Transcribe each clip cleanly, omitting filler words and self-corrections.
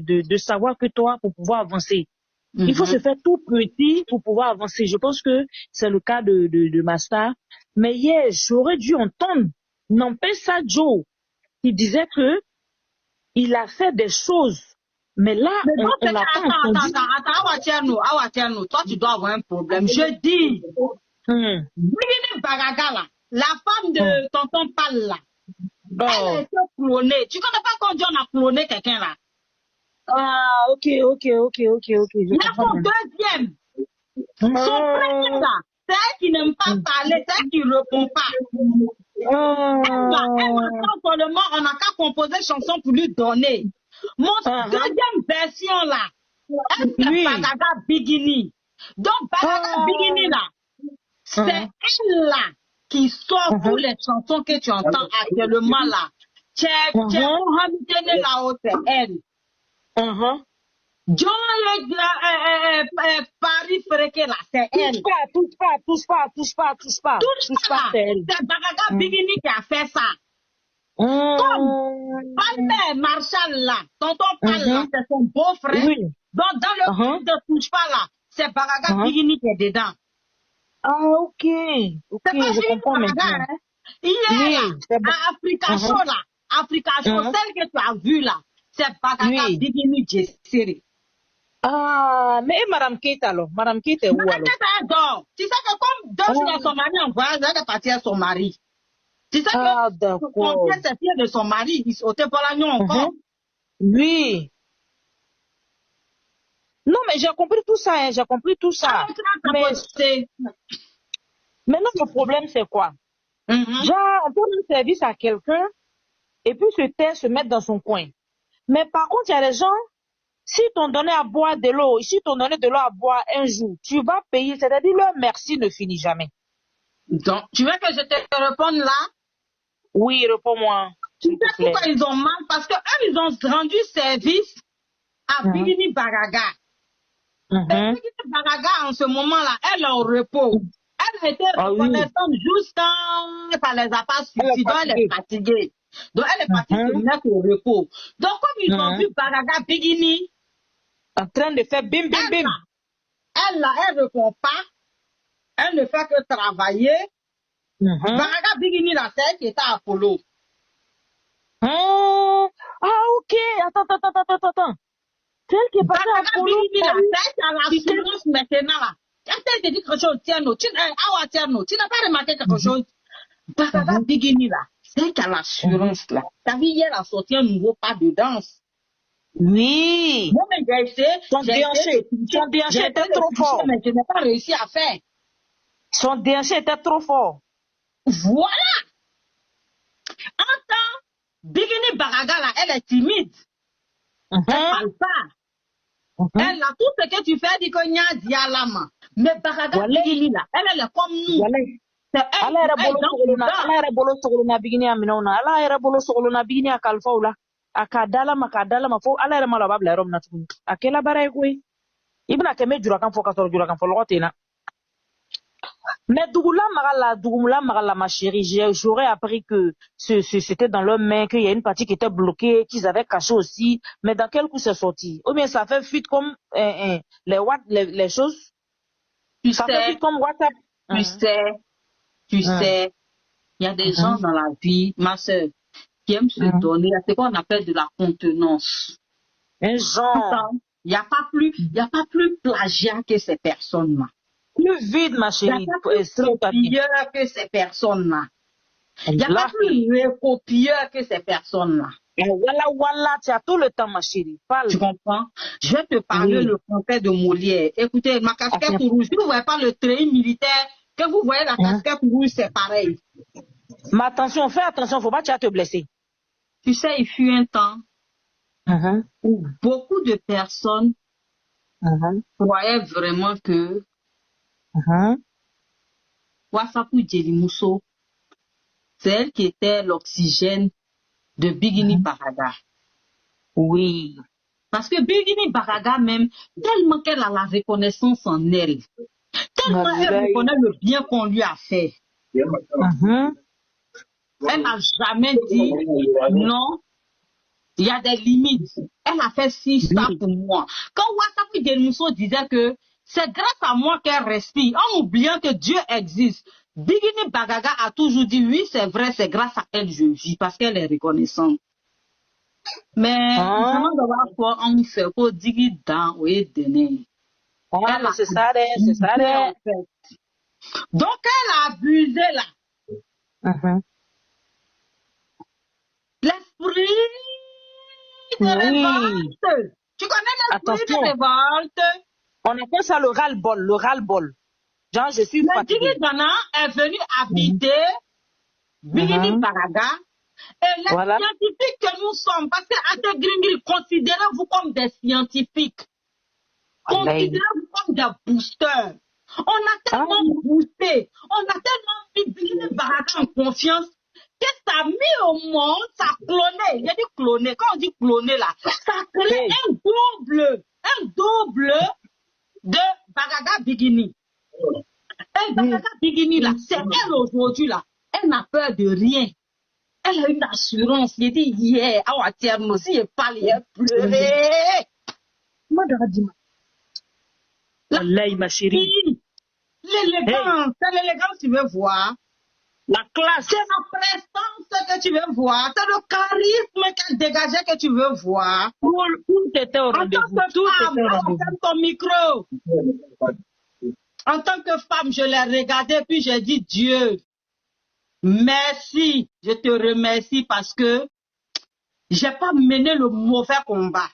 de savoir que toi, pour pouvoir avancer, il faut se faire tout petit pour pouvoir avancer. Je pense que c'est le cas de Master. Mais hier, j'aurais dû entendre Nampesa Joe qui disait que il a fait des choses. Mais là, on l'a pas entendu. Attends, toi, tu dois avoir un problème. Je dis, Bigini Baraga, là, la femme de tonton Pal, là, elle a été clonée. Tu connais pas quand on a cloné quelqu'un, là? Ah, ok. Là, son deuxième, son premier, là, c'est elle qui n'aime pas parler, c'est elle qui ne répond pas. Elle attend seulement, on n'a qu'à composer chanson pour lui donner. Mon deuxième version, là, elle fait Baraga Bigini. Donc, Baraga Bigini, là, c'est elle, là, qui sort toutes les chansons que tu entends actuellement, là. C'est Mohamed là-haut, c'est elle. John Paris Freke, là, c'est elle. Touche pas, c'est elle. C'est Baraga Bigini qui a fait ça. Comme Palmer Marshall, là, tonton Pal, là, c'est son beau-frère. Donc, dans le film de Touche pas, là, c'est Baraga Bigini qui est dedans. Ah, ok, je comprends maintenant. Hein? Hier, là, à Africa Show, là, Africa Show, celle que tu as vue, là, c'est Baraga Bigini Jessiri. Ah, mais Madame Keita, alors? Madame Keita est où, alors? Madame Keita, elle dort. Tu sais que comme 2 jours de son mari en voyage, elle est partie à son mari. Tu sais que son pied, c'est pied de son mari, il sautait pas l'agneau encore. Oui. Non, mais j'ai compris tout ça, hein, j'ai compris tout ça. Mais notre problème, c'est quoi? Genre, on donne un service à quelqu'un et puis se taire, se mettre dans son coin. Mais par contre, il y a des gens, si t'ont donné à boire de l'eau, si t'ont donné de l'eau à boire un jour, tu vas payer, c'est-à-dire leur merci ne finit jamais. Donc, tu veux que je te réponde là? Oui, réponds-moi. Tu sais pourquoi ils ont mal? Parce que eux, ils ont rendu service à Bigini Baraga. Bigini Baraga, en ce moment-là, elle est au repos. Elle a été reconnaissante juste quand ça les a pas suffi. Donc, elle est fatiguée. Donc, elle est partie se mettre au repos. Donc, comme ils ont vu Baraga Bigini en train de faire bim, bim, bim. Elle ne répond pas. Elle ne fait que travailler. Baraga Bigini, là, c'est elle qui était à Apollo. Ah, ok. Attends. C'est elle qui est partie à Apollo. Bigini, là, c'est elle qui a l'assurance maintenant, là. Quand elle te dit quelque chose, tiens, tu n'as pas remarqué quelque chose. Baraga Bigini, là, c'est elle qui a l'assurance, là. T'as vu, hier, elle a sorti un nouveau pas de danse. Oui. Moi, mais j'ai essayé. Son déhanché était trop fort. Mais je n'ai pas réussi à faire. Son déhanché était trop fort. Voilà. Entends, Bigini Baraga, là, elle est timide. Elle parle pas. Elle a tout ce que tu fais, dit que nya dialama. Mais Baraga Bigini, là, elle est comme nous. Ala era bolo sogolona Bigini aminona. Ala era bolo sogolona Bigini akalfaula. Akadala fo ala era mala babla rom na tukuni. Akela bara ekwe. Ibna keme jura kan fo kasoro jura kan fo logotena. Mais Dougoula Magala, ma chérie, j'aurais appris que c'était dans leurs mains, qu'il y a une partie qui était bloquée, qu'ils avaient caché aussi. Mais dans quel coup c'est sorti? Ou bien ça fait fuite comme les choses? Ça fait fuite comme WhatsApp. Tu sais, il y a des gens dans la vie, ma soeur, qui aiment se donner à ce qu'on appelle de la contenance. Un genre. Il n'y a pas plus plagiat que ces personnes-là. Plus vide, ma chérie. Il n'y a pas plus copieur que ces personnes-là. Il n'y a pas plus recopieur que ces là. Voilà, tu as tout le temps, ma chérie. Parle. Tu comprends? Je vais te parler le français de Molière. Écoutez, ma casquette rouge, si vous ne voyez pas le treillis militaire, que vous voyez la casquette rouge, c'est pareil. Mais attention, fais attention, faut pas te blesser. Tu sais, il fut un temps où beaucoup de personnes croyaient vraiment que Wasapu Djelimuso, c'est elle qui était l'oxygène de Bigini Baraga. Oui. Parce que Bigini Baraga même, tellement qu'elle a la reconnaissance en elle, tellement elle reconnaît le bien qu'on lui a fait. Elle n'a jamais dit non, il y a des limites. Elle a fait si ça pour moi. Quand Wasafi Denmuso disait que c'est grâce à moi qu'elle respire, en oubliant que Dieu existe. Bigini Bagaga a toujours dit, oui, c'est vrai, c'est grâce à elle que je vis, parce qu'elle est reconnaissante. Mais, vraiment, d'avoir foi, on me fait quoi, digi dans, oui, donner. Mais c'est ça, c'est ça. En fait. Donc, elle a abusé là. L'esprit de révolte. Tu connais l'esprit de révolte? On appelle ça le ras-le-bol, le ras-le-bol. Genre, je suis fatiguée. Le Digi Dana est venu habiter Bigini Baraga. Et les scientifiques que nous sommes, parce que Ate Gringri, considérez-vous comme des scientifiques. Considérez-vous comme des boosters. On a tellement boosté, on a tellement mis Bigini Baraga en confiance que ça a mis au monde, ça a cloné. Il y a dit cloné. Quand on dit cloné là, ça a créé un double de Baraga Bigini. Et Baraga Bigini là, c'est elle aujourd'hui là. Elle n'a peur de rien. Elle a une assurance. Il dit hier, à terme aussi, il parle, il pleurait. Wallahi, ma chérie. L'élégance, c'est l'élégance que tu veux voir. La classe. C'est la prestance que tu veux voir. C'est le charisme qu'elle dégageait que tu veux voir. Tout était au rendez-vous. Tout était au rendez-vous. Ton micro. En tant que femme, je l'ai regardé puis j'ai dit Dieu, merci, je te remercie parce que j'ai pas mené le mauvais combat.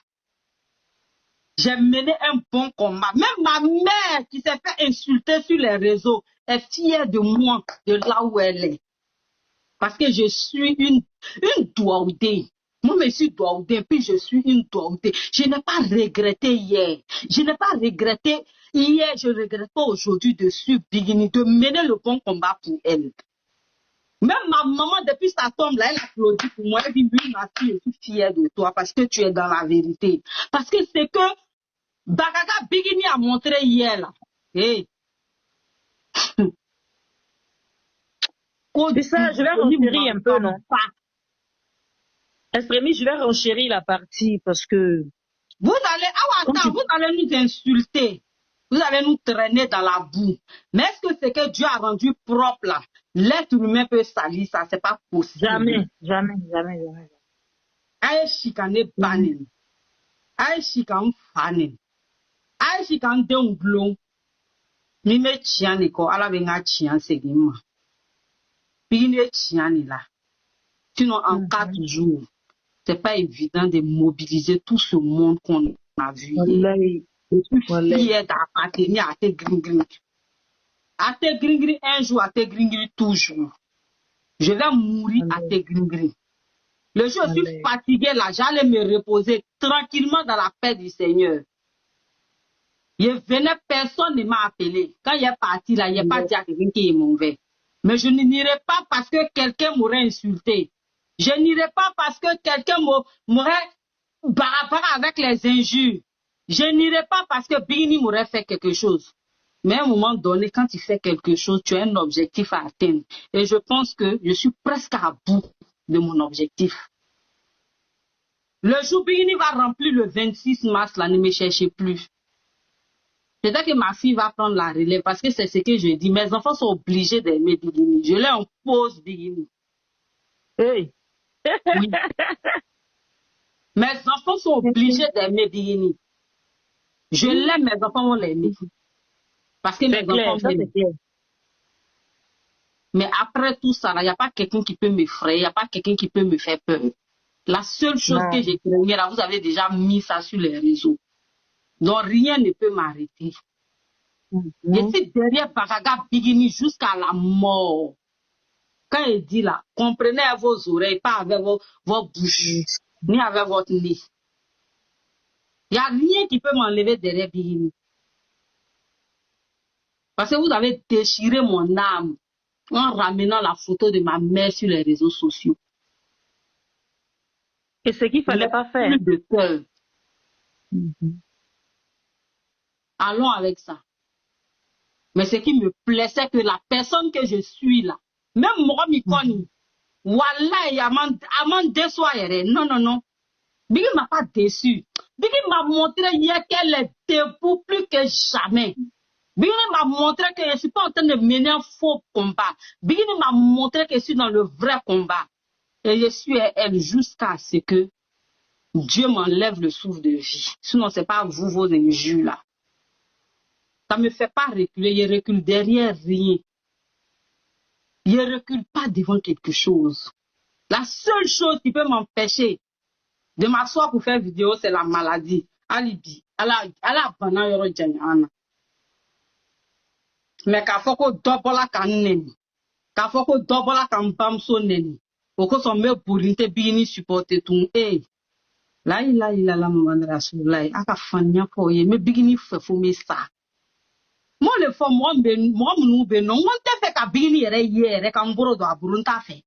J'ai mené un bon combat. Même ma mère qui s'est fait insulter sur les réseaux est fière de moi, de là où elle est. Parce que je suis une Douaoudé. Moi, je suis Douaoudé, puis je suis une Douaoudé. Je n'ai pas regretté hier. Je n'ai pas regretté hier, je ne regrette pas aujourd'hui de suivre Bigini, de mener le bon combat pour elle. Même ma maman, depuis sa tombe, là, elle applaudit pour moi. Elle dit, oui, ma fille, je suis fière de toi parce que tu es dans la vérité. Parce que c'est que Bagaga Bigini a montré hier, là. Hey. C'est ça, je vais renchérir un peu, non? Esprémy, je vais renchérir la partie parce que... Vous allez nous insulter. Vous allez nous traîner dans la boue. Mais est-ce que c'est que Dieu a rendu propre là? L'être humain peut salir ça, c'est pas possible. Jamais. Aïe chikane banen. Aïe chikan fanen. Aïe chikan denglon. Mi me tiane ko ala venga tian segima. Puis ne tiane là. Sinon en 4 jours, c'est pas évident de mobiliser tout ce monde qu'on a vu. Je suis fière d'appartenir à tes gringri. À tes gringri un jour, à tes gringri toujours. Je vais mourir à tes gringri. Le jour où je suis fatigué là, j'allais me reposer tranquillement dans la paix du Seigneur. Je venais, personne ne m'a appelé. Quand il est parti là, il n'est pas dit à quelqu'un qui est mauvais. Mais je n'irai pas parce que quelqu'un m'aurait insulté. Je n'irai pas parce que quelqu'un m'aurait barabara avec les injures. Je n'irai pas parce que Bigini m'aurait fait quelque chose. Mais à un moment donné, quand tu fais quelque chose, tu as un objectif à atteindre. Et je pense que je suis presque à bout de mon objectif. Le jour où Bigini va remplir le 26 mars, là, ne me cherchez plus. Peut-être que ma fille va prendre la relève parce que c'est ce que je dis. Mes enfants sont obligés d'aimer Bigini. Je leur impose Bigini. Hey. Oui. Mes enfants sont obligés d'aimer Bigini. Je l'aime, mes enfants vont l'aimer. Parce que mes enfants m'aiment. Mais après tout ça, il n'y a pas quelqu'un qui peut m'effrayer, il n'y a pas quelqu'un qui peut me faire peur. La seule chose que j'ai craignée, là, vous avez déjà mis ça sur les réseaux. Donc rien ne peut m'arrêter. Je suis derrière Bagaga Bigini jusqu'à la mort. Quand il dit là, comprenez à vos oreilles, pas avec vos bouches, ni avec votre nez. Il n'y a rien qui peut m'enlever derrière Bigini. Parce que vous avez déchiré mon âme en ramenant la photo de ma mère sur les réseaux sociaux. Et ce qu'il ne fallait pas faire. Plus de peur. Allons avec ça. Mais ce qui me plaît, c'est que la personne que je suis là, même moi, Mikoni, Wallah, Aman déçoit. Non. Biggie m'a pas déçu. Biggie m'a montré hier qu'elle est debout plus que jamais. Biggie m'a montré que je ne suis pas en train de mener un faux combat. Biggie m'a montré que je suis dans le vrai combat. Et je suis à elle jusqu'à ce que Dieu m'enlève le souffle de vie. Sinon, ce n'est pas vous, vos injures là. Ça ne me fait pas reculer. Je recule derrière rien. Je ne recule pas devant quelque chose. La seule chose qui peut m'empêcher de m'asseoir pour faire vidéo, c'est la maladie. Alibi. Allah bana yoro janyana. Mais k'a fɔ ko dɔ bɔla ka n nɛni, k'a fɔ ko dɔ bɔla ka n bamuso nɛni, o kosɔn n bɛ boli n tɛ Bigini supporter tun. La ilaha illallah Muhammadu Rasulullah, a ka faniya fɔ o ye, n bɛ Bigini fɛ fo n bɛ sa. Mo le fɔ mɔgɔ minnu bɛ yen nɔ, n ko n tɛ fɛ ka Bigini yɛrɛ ye yɛrɛ ka n bolo don a bolo, n t'a fɛ.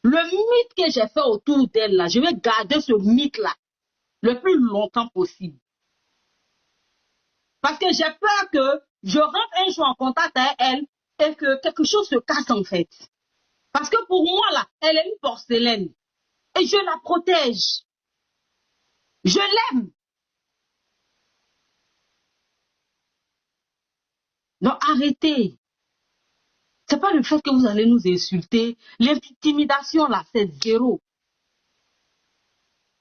Le mythe que j'ai fait autour d'elle là, je vais garder ce mythe là le plus longtemps possible. Parce que j'ai peur que je rentre un jour en contact avec elle et que quelque chose se casse en fait. Parce que pour moi là, elle est une porcelaine. Et je la protège. Je l'aime. Donc arrêtez. C'est pas le fait que vous allez nous insulter. L'intimidation là, c'est zéro.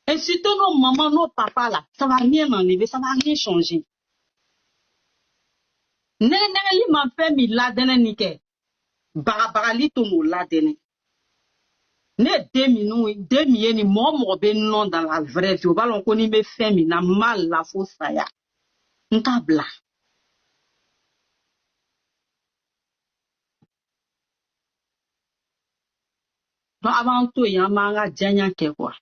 Et surtout nos mamans, nos papas là, ça va rien enlever, ça va rien changer. Neneli m'a fait mi la dene nike. Barabarali tomo la dene. Ne demi ni mo be non dans la vraie vie. Au ballon qu'on y me fait mi na mal la fausse saya. Ntabla. Donc avant tout, il y a un manga djanya ke quoi.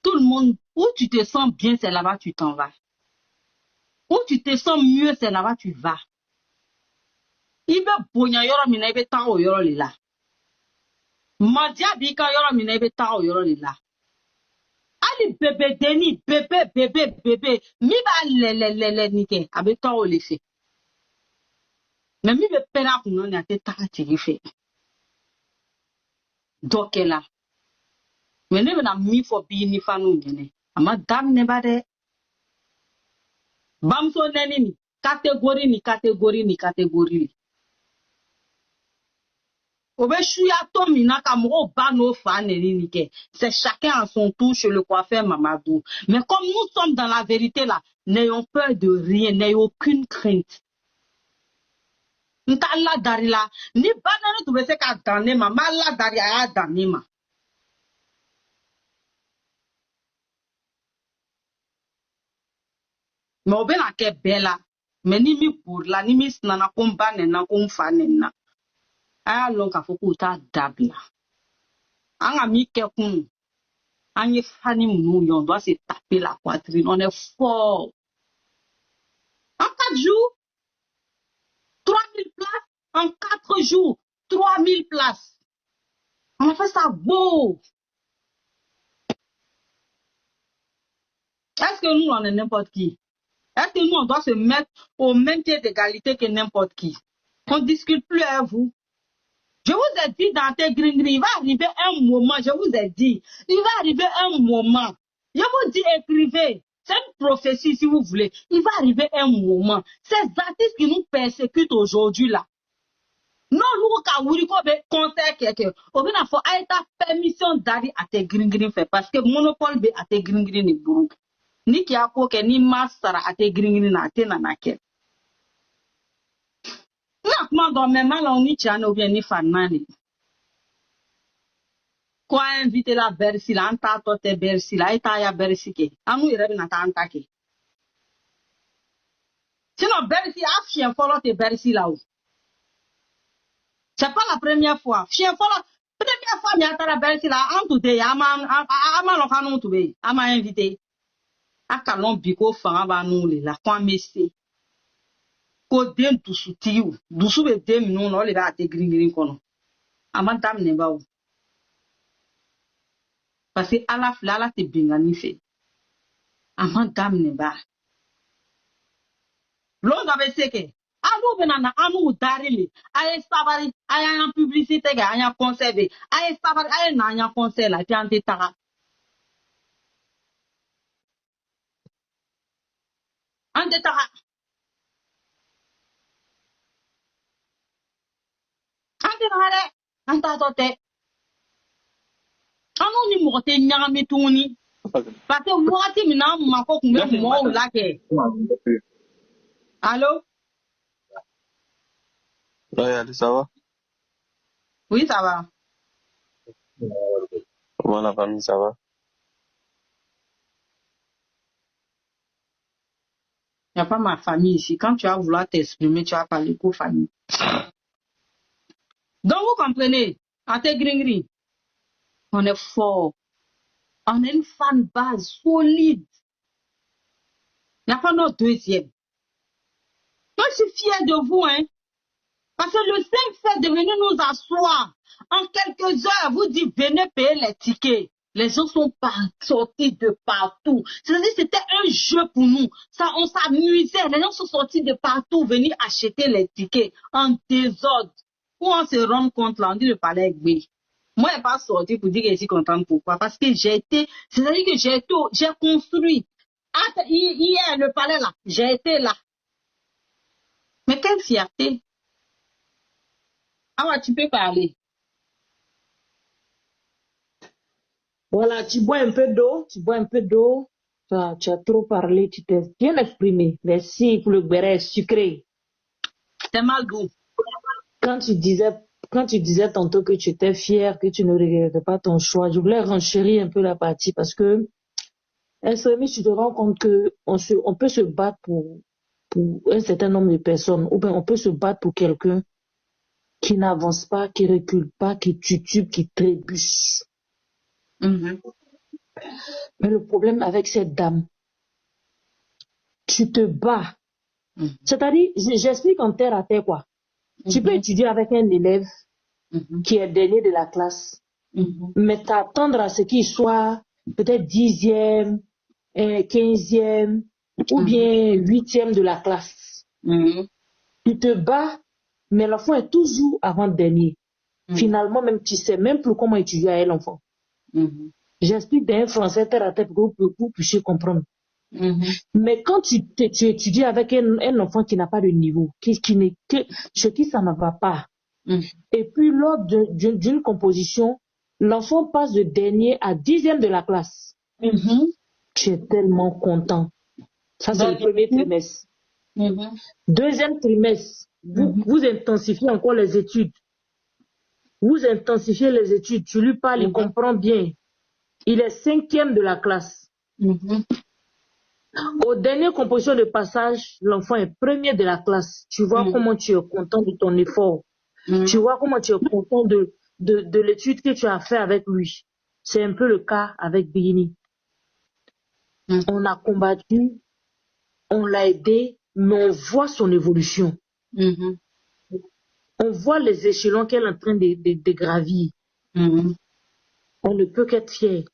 Tout le monde, où tu te sens bien, c'est là-bas tu t'en vas. Où tu te sens mieux, c'est là-bas tu vas. Il veut bonya yoro mina ibe tan o yoro lila. Madia bika yoro mina ibe tan o yoro lila. Ali bébé deni, bébé. Mi ba le nike, abe tan o le fait. Mais mi be pena kuno ni ate taka tigi fait. Donc là. Mais ne na mi fo bi ni fanu nyene. Ama dam ne ba de. Bamso neni ni catégorie. C'est chacun à son tour chez le coiffeur Mamadou. Mais comme nous sommes dans la vérité là, n'ayons peur de rien, n'ayons aucune crainte. Ntala darila, ni banane tu bese ka danema, mala daria ya danema. Mais on na ke bella, mais ni mi pour la, ni mi snana komba nena komfa nena. Aya longa foko uta dabla. Anga mi ke kun. Anye fani mnou, on doit se taper la poitrine. On est fort. En 4 jours, 3000 places. En 4 jours, 3000 places. On a fait ça beau. Est-ce que nous, on est n'importe qui? Est-ce que nous, on doit se mettre au même pied d'égalité que n'importe qui? On ne discute plus avec vous. Je vous ai dit dans tes gringeries, il va arriver un moment, je vous ai dit, il va arriver un moment. Je vous dis, écrivez. C'est une prophétie si vous voulez. Il va arriver un moment. Ces artistes qui nous persécutent aujourd'hui là. Non, nous, quand vous dites qu'on veut conseiller quelqu'un, on va faire ta permission d'aller à tes gringeries parce que monopole be à tes gringeries ni bourou. Ni qui a quoi ni massara à tes gringeries na te nanake. Non, dans mes mains, on n'y tient ou bien ni fanani. Quoi inviter la Bercy là, en tato te Bercy là, et ta Bercy ke. Amu ire na ta antake. Sinon Bercy a chien follow te Bercy là où. C'est pas la première fois. Chien follow. Première fois, mi ata la Bercy là, en tout day, ama lo kanon tout be, ama invité. A kalon biko fanga ba nou le la, kwa messe. Ko den dusu tiou, dusu be dem nou no le ba te gringring kono. Ama dam ne ba ou. Parce que à la flala te bingani fait. Ama dam ne ba. L'on avait c'est que, anu benana anu darili, aye sabari, aye en publicité, aye conservé, aye sabari, aye na aye concert la, puis ante tara. Allô? Ouais, ça va? Oui, ça va. Comment la famille, ça va? Il n'y a pas ma famille ici. Quand tu vas vouloir t'exprimer, tu vas parler pour famille. Donc, vous comprenez? À tes gringris, on est fort. On a une fan base solide. Il n'y a pas notre deuxième. Moi, je suis fière de vous, hein. Parce que le 5 fait de venir nous asseoir. En quelques heures, vous dites, venez payer les tickets. Les gens sont sortis de partout. C'est-à-dire, c'était un jeu pour nous. Ça, on s'amusait. Les gens sont sortis de partout, venir acheter les tickets en désordre. Pour on se rend compte, là, on dit le palais Gbé. Moi, je n'ai pas sorti pour dire que je suis contente. Pourquoi? Parce que c'est-à-dire que j'ai construit. Hier, le palais là, j'ai été là. Mais quelle fierté. Ah ouais, tu peux parler. Voilà, tu bois un peu d'eau, tu as trop parlé, tu t'es bien exprimé. Merci pour le béret sucré. C'est mal doux. Quand tu disais tantôt que tu étais fier, que tu ne regrettais pas ton choix, je voulais renchérir un peu la partie parce que, Esremi, tu te rends compte que on peut se battre pour un certain nombre de personnes, ou bien on peut se battre pour quelqu'un qui n'avance pas, qui recule pas, qui titube, qui trébuche. Mm-hmm. Mais le problème avec cette dame, tu te bats. Mm-hmm. C'est-à-dire, j'explique en terre à terre quoi. Mm-hmm. Tu peux étudier avec un élève qui est dernier de la classe, mais t'attendre à ce qu'il soit peut-être 10e, 15e ou bien 8e de la classe. Tu te bats, mais l'enfant est toujours avant-dernier. Finalement, même tu sais même plus comment étudier à l'enfant. J'explique d'un français terre à terre pour que vous puissiez comprendre. Mais quand tu étudies avec un enfant qui n'a pas de niveau, chez qui ça ne va pas, et puis lors d'une composition, l'enfant passe de dernier à 10e de la classe. Tu es tellement content. Ça, c'est le premier trimestre. Deuxième trimestre, vous intensifiez encore les études. Vous intensifiez les études. Tu lui parles, il comprend bien. Il est 5e de la classe. Au dernier composition de passage, l'enfant est premier de la classe. Tu vois comment tu es content de ton effort. Tu vois comment tu es content de l'étude que tu as fait avec lui. C'est un peu le cas avec Bini. On a combattu, on l'a aidé, mais on voit son évolution. On voit les échelons qu'elle est en train de gravir. On ne peut qu'être fier.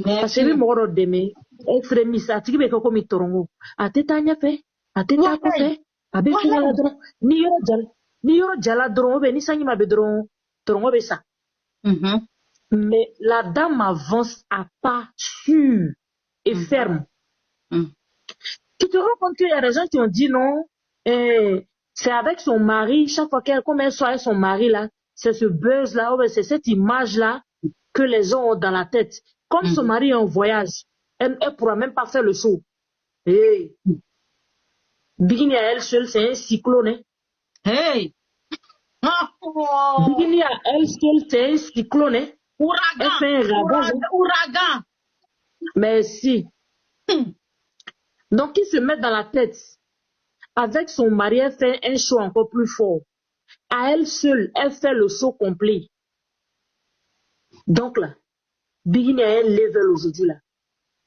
Parce que moi, demain, extrémiste, à tirer comme il torongo, à tétania fait, à téta fait, à béfina la dron, ni yoro jala dron, ni sanima bedron, torongo besa. Mais la dame avance à pas sûr et ferme. Tu te rends compte qu'il y a des gens qui ont dit non, c'est avec son mari, chaque fois comme elle soit avec son mari là, c'est ce buzz là, c'est cette image là que les gens ont dans la tête. Comme son mari est en voyage, elle ne pourra même pas faire le show. Hey. Bikini à elle seule, c'est un cyclone. Hey. Bikini à elle seule, c'est un cyclone. Ouragan. Elle fait un ravage. Ouragan. Merci. Donc, ils se mettent dans la tête. Avec son mari, elle fait un show encore plus fort. À elle seule, elle fait le show complet. Donc là, Bikini à elle level aujourd'hui là.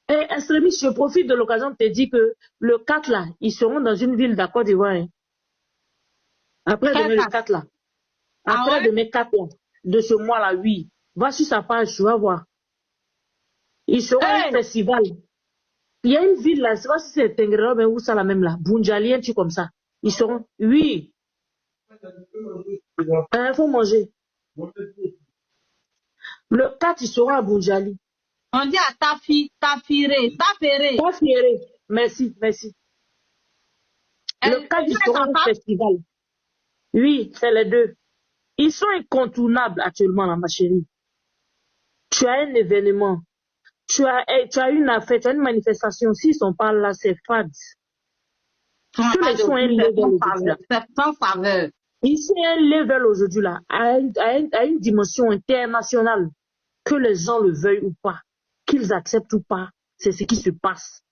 Et extrémiste, je profite de l'occasion de te dire que le 4 là, ils seront dans une ville de Côte d'Ivoire. Hein. Après demain le 4 là. Après demain 4 là, de ce mois là, oui. Va sur sa page, tu vas voir. Ils seront à un festival. Il y a une ville là, je ne sais pas si c'est Tengrera mais où ça la même là. Bunjali, un truc comme ça. Ils seront, oui. Il faut manger. Le 4, ils seront à Bunjali. On dit à Tafiré. Merci. Le cas du Sorano Festival. Oui, c'est les deux. Ils sont incontournables actuellement, là, ma chérie. Tu as un événement. Tu as une affaire, tu as une manifestation. S'ils sont pas là, c'est fade. Tous les sont un level aujourd'hui. C'est sans faveur. Ici, un level aujourd'hui, là, à une dimension internationale. Que les gens le veuillent ou pas, qu'ils acceptent ou pas, c'est ce qui se passe.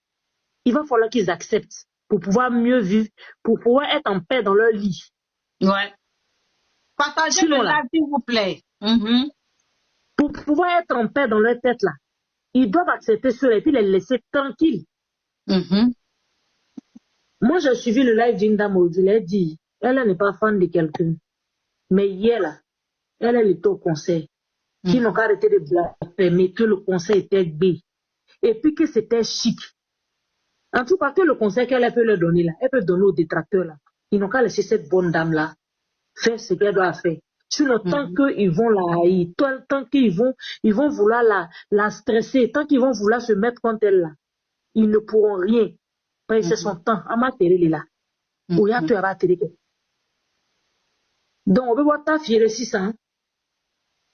Il va falloir qu'ils acceptent pour pouvoir mieux vivre, pour pouvoir être en paix dans leur lit. Ouais. Partagez le live, s'il vous plaît. Pour pouvoir être en paix dans leur tête, là, ils doivent accepter cela et puis les laisser tranquilles. Moi, j'ai suivi le live d'une dame aujourd'hui, elle dit, elle n'est pas fan de quelqu'un. Mais hier, là, elle était au conseil. Qui n'ont qu'à arrêter de blasphémer, que le conseil était gay. Et puis que c'était chic. En tout cas, que le conseil qu'elle peut leur donner là, elle peut donner aux détracteurs là. Ils n'ont qu'à laisser cette bonne dame là faire ce qu'elle doit faire. Sinon, tant qu'ils vont la haïr, tant qu'ils vont vouloir la stresser, tant qu'ils vont vouloir se mettre contre elle là, ils ne pourront rien. Parce que c'est son temps. Amatere là. Ou ya tu as donc, on peut voir ta fière si ça.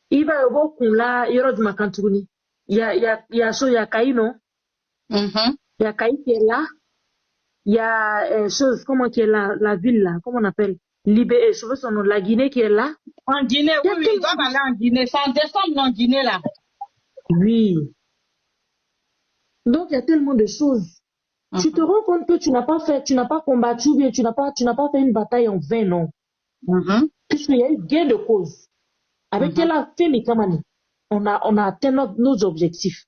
Il va y avoir là, il y aura du Makantouni. Il y a Kaï, non? Il y a Kaï qui est là. Il y a chose, comment qui est là, la ville là, comment on appelle? Libé, je veux son nom, la Guinée qui est là. En Guinée, oui, ils doivent aller en Guinée. C'est en décembre en Guinée là. Oui. Donc, il y a tellement de choses. Tu te rends compte que tu n'as pas combattu, bien, tu n'as pas fait une bataille en vain, non? Puisqu'il y a eu gain de cause. Avec quelle a fait les Kamani, on a atteint nos objectifs.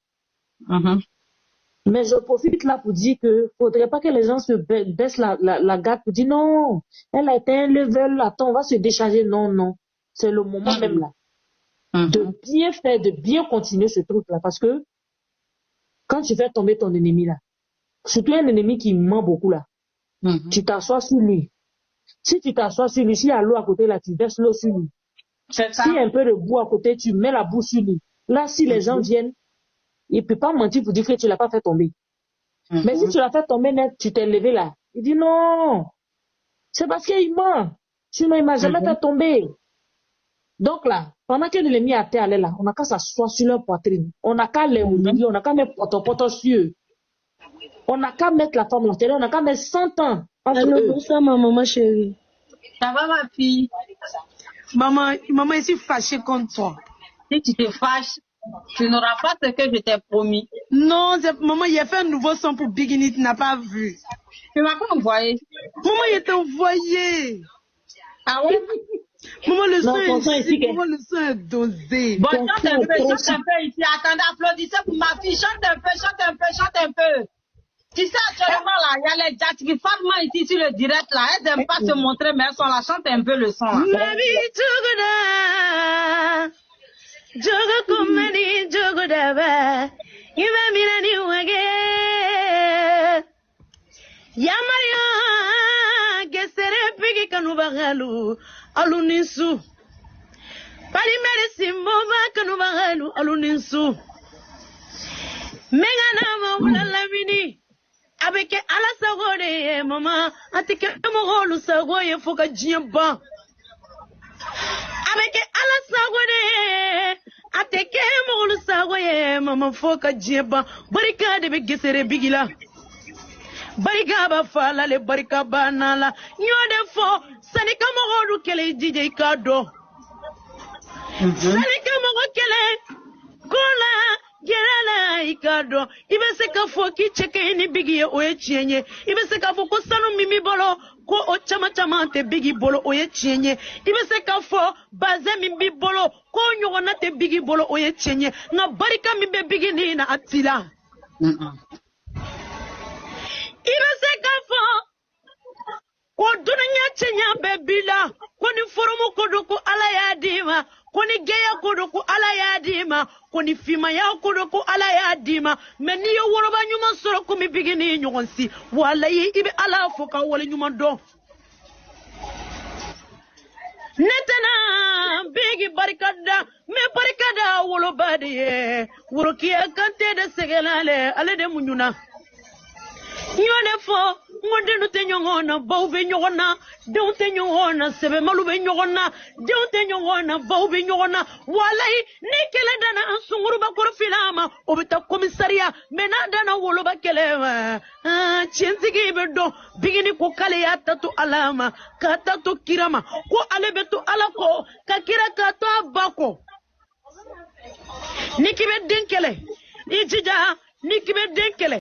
Mais je profite là pour dire que faudrait pas que les gens se baissent la garde pour dire non, elle a atteint un level, attends, on va se décharger. Non. C'est le moment même là. De bien faire, de bien continuer ce truc là. Parce que quand tu fais tomber ton ennemi là, surtout un ennemi qui ment beaucoup là, tu t'assois sur lui. Si tu t'assois sur lui, s'il y a l'eau à côté là, tu verses l'eau sur lui. S'il y a un peu de boue à côté, tu mets la boue sur lui. Là, si les gens viennent, il ne peut pas mentir pour dire que tu ne l'as pas fait tomber. Mais si tu l'as fait tomber net, tu t'es levé là. Il dit non. C'est parce qu'il ment. Sinon, il ne m'a jamais fait tomber. Donc là, pendant que l'ennemi à terre allait là, on n'a qu'à s'asseoir sur leur poitrine. On n'a qu'à les humilier, on n'a qu'à mettre potopoto sur eux. On n'a qu'à mettre la femme l'intérieur, on n'a qu'à mettre 100 ans. Bonsoir, ma maman chérie. Ça va, ma fille? Maman, je suis fâchée contre toi. Si tu te fâches, tu n'auras pas ce que je t'ai promis. Non, maman, il a fait un nouveau son pour Bigini, tu n'as pas vu. Tu m'as pas envoyé? Maman, il t'a envoyé. Ah ouais? Maman, le son est dosé. Bon, chante un peu ici. Attendez, applaudissez pour ma fille. Chante un peu. Tu sais, actuellement, là, il y a les Jatiki Fatma ici sur le direct, là. Elles n'aiment pas se montrer, mais elles sont là. Chante un peu le son, là. Jogo komani jogo daba iba milani wage ya Maria gesere pigi kanu bagalu alunisu pali merisi moma kanu bagalu alunisu mengana mawula lamini abeke ala sagode mama atike mogolu sagoye foka jimba abeke ala sagode ateke mogolu sagoye mama foka jimba barika de be gesere bigila barika ba fala le barika banala nyode fo sanika mogolu kele jije kado sanika mogolu kele kola gerala ikado ibese ka fo ki cheke ni bigi oye chienye ibese ka fo ko sanu mimi bolo ko o chama te bigi bolo oye chienye ibese ka fo baze mimi bolo ko nyogona te bigi bolo oye chienye na barika mimbe bigi ni na atila ibese ka fo ko dunanya chenya bebila ko ni foromo koduko ala ya dima ko ni geya koduko ala ya dima ko ni fima ya koduko ala ya dima men ni yo woroba nyuma soro ko mi bigini nyonsi wallahi ibe ala foka wala nyuma do netana bigi barikada me barikada wolo badiye woro kiya kante de segelale ale de munyuna nyone fo ngode no te nyongona baw be nyogona de te nyongona sebe malu be nyogona de te nyongona baw be nyogona walai ni kele dana sunguru ba kor filama obita komisaria mena dana wolo ba kele chenzigi be do bigini ko kale ya tatu alama ka tatu kirama ko ale be to alako ka kira ka to abako nikibe denkele ijija nikibe denkele